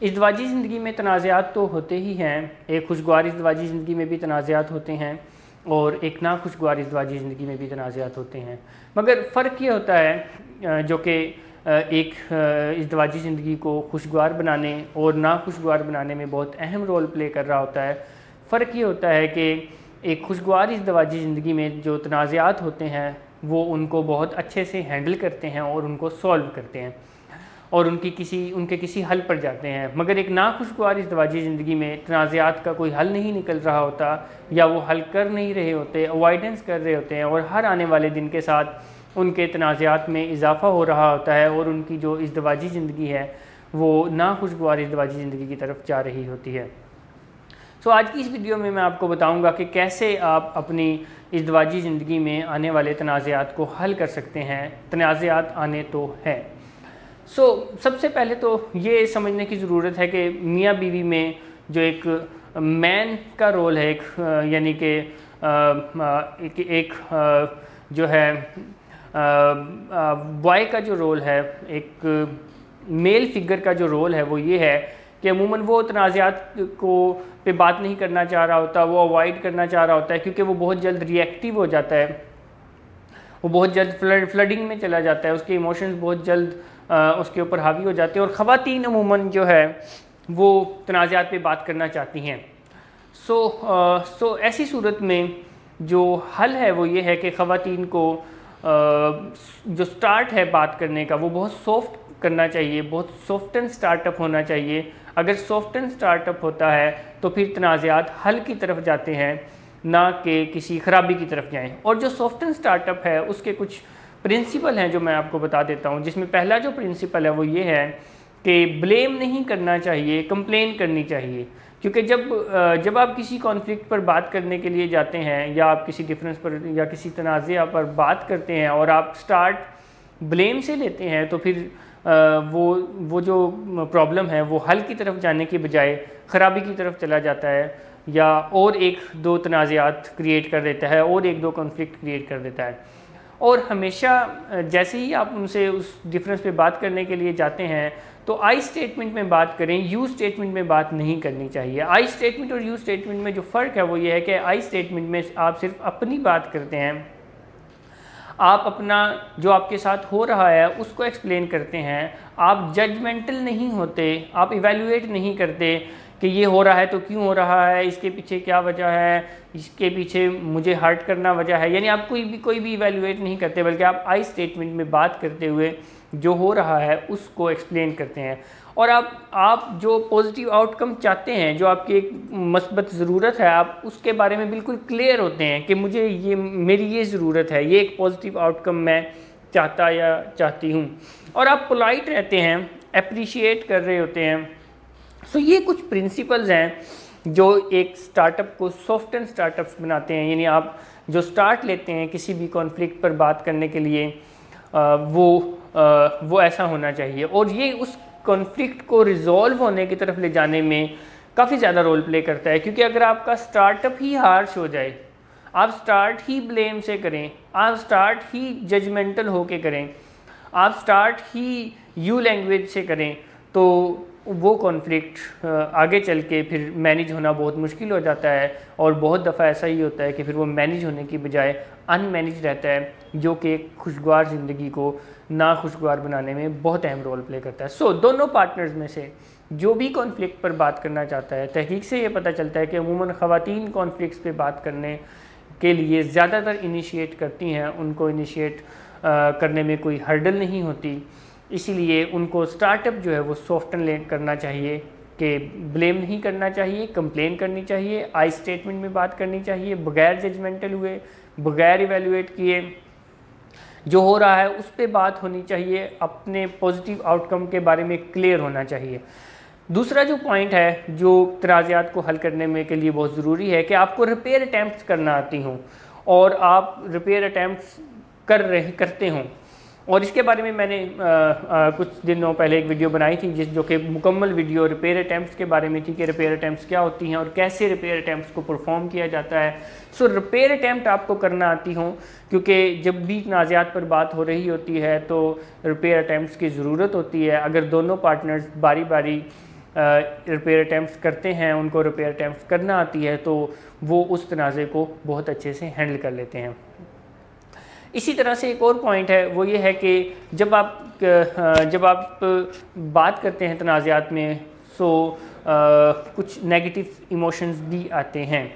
इज़्दिवाजी ज़िंदगी में तनाज़ात तो होते ही हैं, एक खुशगवार इज़्दिवाजी ज़िंदगी में भी तनाज़ात होते हैं और एक नाखुशगवार इज़्दिवाजी ज़िंदगी में भी तनाज़ात होते हैं। मगर फ़र्क ये होता है जो कि एक इज़्दिवाजी ज़िंदगी को खुशगवार बनाने और नाखुशगवार बनाने में बहुत अहम रोल प्ले कर रहा होता है। फ़र्क ये होता है कि एक खुशगवार इज़्दिवाजी ज़िंदगी में जो तनाज़ात होते हैं वो उनको बहुत अच्छे से हैंडल करते हैं और उनको सॉल्व करते हैं और उनके किसी हल पर जाते हैं। मगर एक नाखुशगवार इज़्दिवाजी ज़िंदगी में तनाज़ात का कोई हल नहीं निकल रहा होता या वो हल कर नहीं रहे होते, अवॉइडेंस कर रहे होते हैं और हर आने वाले दिन के साथ उनके तनाज़ात में इजाफ़ा हो रहा होता है और उनकी जो इज़्दिवाजी ज़िंदगी है वो नाखुशगवार इज़्दिवाजी ज़िंदगी की तरफ जा रही होती है। सो आज की इस वीडियो में मैं आपको बताऊंगा कि कैसे आप अपनी इज़्दिवाजी ज़िंदगी में आने वाले तनाज़ात को हल कर सकते हैं। तनाज़ात आने तो है। सबसे पहले तो ये समझने की ज़रूरत है कि मियाँ बीवी में जो एक मैन का रोल है, यानी कि एक जो है बॉय का जो रोल है, एक मेल फिगर का जो रोल है वो ये है कि अमूमन वो तनाज़ात को पे बात नहीं करना चाह रहा होता, वो अवॉइड करना चाह रहा होता है क्योंकि वो बहुत जल्द रिएक्टिव हो जाता है, वो बहुत जल्द फ्लडिंग में चला जाता है, उसके इमोशंस बहुत जल्द उसके ऊपर हावी हो जाते हैं और ख़वातीन अमूमन जो है वो तनाज़ात पे बात करना चाहती हैं। ऐसी सूरत में जो हल है वो ये है कि ख़वातीन को जो स्टार्ट है बात करने का वो बहुत सॉफ्ट करना चाहिए, बहुत सॉफ्ट एंड स्टार्टअप होना चाहिए। अगर सॉफ्ट एंड स्टार्टअप होता है तो फिर तनाज़ात हल की तरफ जाते हैं, ना कि किसी ख़राबी की तरफ जाएं। और जो सॉफ्ट एंड स्टार्टअप है उसके कुछ प्रिंसिपल हैं जो मैं आपको बता देता हूं, जिसमें पहला जो प्रिंसिपल है वो ये है कि ब्लेम नहीं करना चाहिए, कंप्लेन करनी चाहिए। क्योंकि जब आप किसी कॉन्फ्लिक्ट पर बात करने के लिए जाते हैं या आप किसी डिफरेंस पर या किसी तनाज़ा पर बात करते हैं और आप स्टार्ट ब्लेम से लेते हैं तो फिर वो जो प्रॉब्लम है वो हल की तरफ जाने के बजाय ख़राबी की तरफ चला जाता है या और एक दो तनाज़ात क्रिएट कर देता है और एक दो कॉन्फ्लिक्ट क्रिएट कर देता है। और हमेशा जैसे ही आप उनसे उस डिफरेंस पे बात करने के लिए जाते हैं तो आई स्टेटमेंट में बात करें, यू स्टेटमेंट में बात नहीं करनी चाहिए। आई स्टेटमेंट और यू स्टेटमेंट में जो फ़र्क है वो ये है कि आई स्टेटमेंट में आप सिर्फ अपनी बात करते हैं, आप अपना जो आपके साथ हो रहा है उसको एक्सप्लेन करते हैं, आप जजमेंटल नहीं होते, आप इवैल्यूएट नहीं करते कि ये हो रहा है तो क्यों हो रहा है, इसके पीछे क्या वजह है, इसके पीछे मुझे हर्ट करना वजह है। यानी आप कोई भी इवैल्यूएट नहीं करते, बल्कि आप आई स्टेटमेंट में बात करते हुए जो हो रहा है उसको एक्सप्लेन करते हैं। और आप जो पॉजिटिव आउटकम चाहते हैं, जो आपकी एक मस्बत ज़रूरत है, आप उसके बारे में बिल्कुल क्लियर होते हैं कि मुझे मेरी ये ज़रूरत है, ये एक पॉजिटिव आउटकम मैं चाहता या चाहती हूँ। और आप पोलाइट रहते हैं, अप्रिशिएट कर रहे होते हैं। ये कुछ प्रिंसिपल्स हैं जो एक स्टार्टअप को सॉफ्ट एंड स्टार्टअप्स बनाते हैं। यानी आप जो स्टार्ट लेते हैं किसी भी कॉन्फ्लिक्ट पर बात करने के लिए वो ऐसा होना चाहिए और ये उस कॉन्फ्लिक्ट को रिजॉल्व होने की तरफ ले जाने में काफ़ी ज़्यादा रोल प्ले करता है। क्योंकि अगर आपका स्टार्टअप ही हार्श हो जाए, आप स्टार्ट ही ब्लेम से करें, आप स्टार्ट ही जजमेंटल होके करें, आप स्टार्ट ही यू लैंग्वेज से करें, तो वो कॉन्फ्लिक्ट आगे चल के फिर मैनेज होना बहुत मुश्किल हो जाता है। और बहुत दफ़ा ऐसा ही होता है कि फिर वो मैनेज होने की बजाय अनमैनेज रहता है, जो कि एक खुशगवार ज़िंदगी को नाखुशगवार बनाने में बहुत अहम रोल प्ले करता है। दोनों पार्टनर्स में से जो भी कॉन्फ्लिक्ट पर बात करना चाहता है, तहकीक से ये पता चलता है कि अमूमन ख़वातीन कॉन्फ्लिक्ट्स पे बात करने के लिए ज़्यादातर इनिशिएट करती हैं, उनको इनिशिएट करने में कोई हर्डल नहीं होती। इसीलिए उनको स्टार्टअप जो है वो सॉफ्ट एंड करना चाहिए कि ब्लेम नहीं करना चाहिए, कंप्लेन करनी चाहिए, आई स्टेटमेंट में बात करनी चाहिए, बगैर जजमेंटल हुए, बगैर इवैल्यूएट किए जो हो रहा है उस पर बात होनी चाहिए, अपने पॉजिटिव आउटकम के बारे में क्लियर होना चाहिए। दूसरा जो पॉइंट है जो तनाज़ात को हल करने में के लिए बहुत ज़रूरी है कि आपको रिपेयर अटैम्प्ट्स करना आती हों और आप रिपेयर अटैम्प्ट्स करते हों। और इसके बारे में मैंने कुछ दिनों पहले एक वीडियो बनाई थी जो कि मुकम्मल वीडियो रिपेयर अटैम्प्ट्स के बारे में थी कि रिपेयर अटैम्प्ट्स क्या होती हैं और कैसे रिपेयर अटैम्प्ट्स को परफॉर्म किया जाता है। रिपेयर अटैम्प्ट आपको करना आती हों, क्योंकि जब भी तनाज़ात पर बात हो रही होती है तो रिपेयर अटैम्प्ट्स की ज़रूरत होती है। अगर दोनों पार्टनर्स बारी बारी रिपेयर अटैम्प्ट करते हैं, उनको रिपेयर अटैम्प्ट करना आती है, तो वो उस तनाज़े को बहुत अच्छे से हैंडल कर लेते हैं। इसी तरह से एक और पॉइंट है, वो ये है कि जब आप बात करते हैं तनाज़ात में, कुछ नेगेटिव इमोशंस भी आते हैं।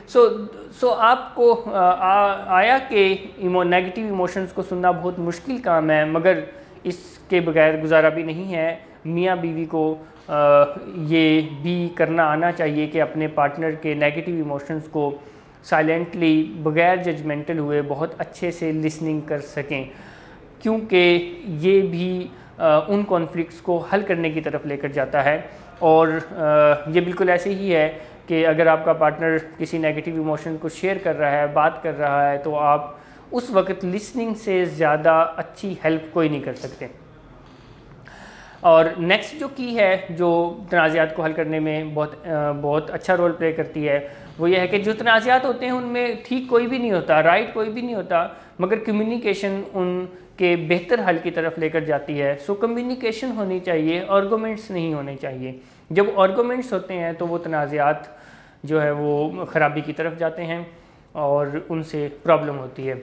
सो आपको आया कि नेगेटिव इमोशंस को सुनना बहुत मुश्किल काम है, मगर इसके बगैर गुजारा भी नहीं है। मियाँ बीवी को ये भी करना आना चाहिए कि अपने पार्टनर के नेगेटिव इमोशंस को साइलेंटली, बग़ैर जजमेंटल हुए, बहुत अच्छे से लिसनिंग कर सकें, क्योंकि ये भी उन कॉन्फ्लिक्ट्स को हल करने की तरफ लेकर जाता है। और ये बिल्कुल ऐसे ही है कि अगर आपका पार्टनर किसी नेगेटिव इमोशन को शेयर कर रहा है, बात कर रहा है, तो आप उस वक्त लिसनिंग से ज़्यादा अच्छी हेल्प कोई नहीं कर सकते। और नेक्स्ट जो की है, जो तनाज़ात को हल करने में बहुत अच्छा रोल प्ले करती है, वो ये है कि जो तनाज़ात होते हैं उनमें ठीक कोई भी नहीं होता, राइट कोई भी नहीं होता, मगर कम्युनिकेशन उनके बेहतर हल की तरफ लेकर जाती है। सो कम्युनिकेशन होनी चाहिए, आर्गूमेंट्स नहीं होने चाहिए। जब आर्गूमेंट्स होते हैं तो वो तनाज़ात जो है वो ख़राबी की तरफ जाते हैं और उनसे प्रॉब्लम होती है।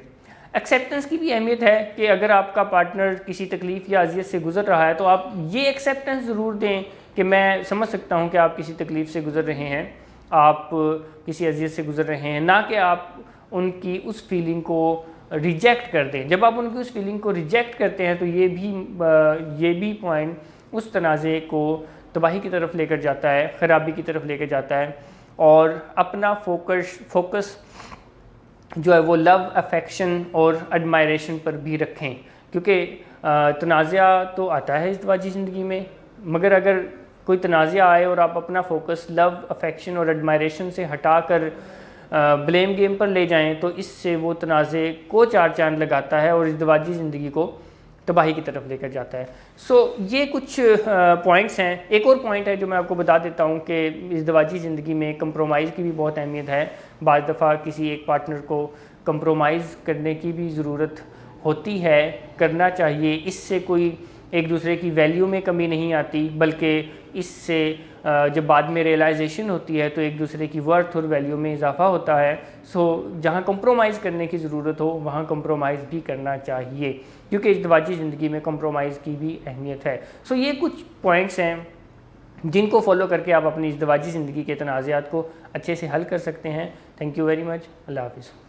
एक्सेप्टेंस की भी अहमियत है कि अगर आपका पार्टनर किसी तकलीफ़ या अज़ियत से गुज़र रहा है, तो आप ये एक्सेप्टेंस ज़रूर दें कि मैं समझ सकता हूँ कि आप किसी तकलीफ़ से गुज़र रहे हैं, आप किसी अज़ियत से गुज़र रहे हैं, ना कि आप उनकी उस फीलिंग को रिजेक्ट कर दें। जब आप उनकी उस फीलिंग को रिजेक्ट करते हैं तो ये भी पॉइंट उस तनाज़े को तबाही की तरफ लेकर जाता है, ख़राबी की तरफ लेकर जाता है। और अपना फोकस जो है वो लव, अफेक्शन और एडमायरेशन पर भी रखें, क्योंकि तनाज़ा तो आता है इज़्दिवाजी ज़िंदगी में, मगर अगर कोई तनाज़ा आए और आप अपना फोकस लव, अफेक्शन और एडमायरेशन से हटाकर ब्लेम गेम पर ले जाएं, तो इससे वो तनाज़े को चार चांद लगाता है और इज़्दिवाजी ज़िंदगी को तबाही की तरफ लेकर जाता है। ये कुछ पॉइंट्स हैं। एक और पॉइंट है जो मैं आपको बता देता हूँ कि इज़्दिवाजी ज़िंदगी में कंप्रोमाइज़ की भी बहुत अहमियत है। बाज़ दफ़ा किसी एक पार्टनर को कंप्रोमाइज़ करने की भी ज़रूरत होती है, करना चाहिए। इससे कोई एक दूसरे की वैल्यू में कमी नहीं आती, बल्कि इससे जब बाद में रियलाइजेशन होती है तो एक दूसरे की वर्थ और वैल्यू में इजाफा होता है। जहाँ कंप्रोमाइज़ करने की ज़रूरत हो वहाँ कंप्रोमाइज़ भी करना चाहिए, क्योंकि इज़्दिवाजी ज़िंदगी में कंप्रोमाइज़ की भी अहमियत है। ये कुछ पॉइंट्स हैं जिनको फॉलो करके आप अपनी इज़्दिवाजी ज़िंदगी के तनाज़ात को अच्छे से हल कर सकते हैं। Thank you very much. अल्लाह हाफ़िज़।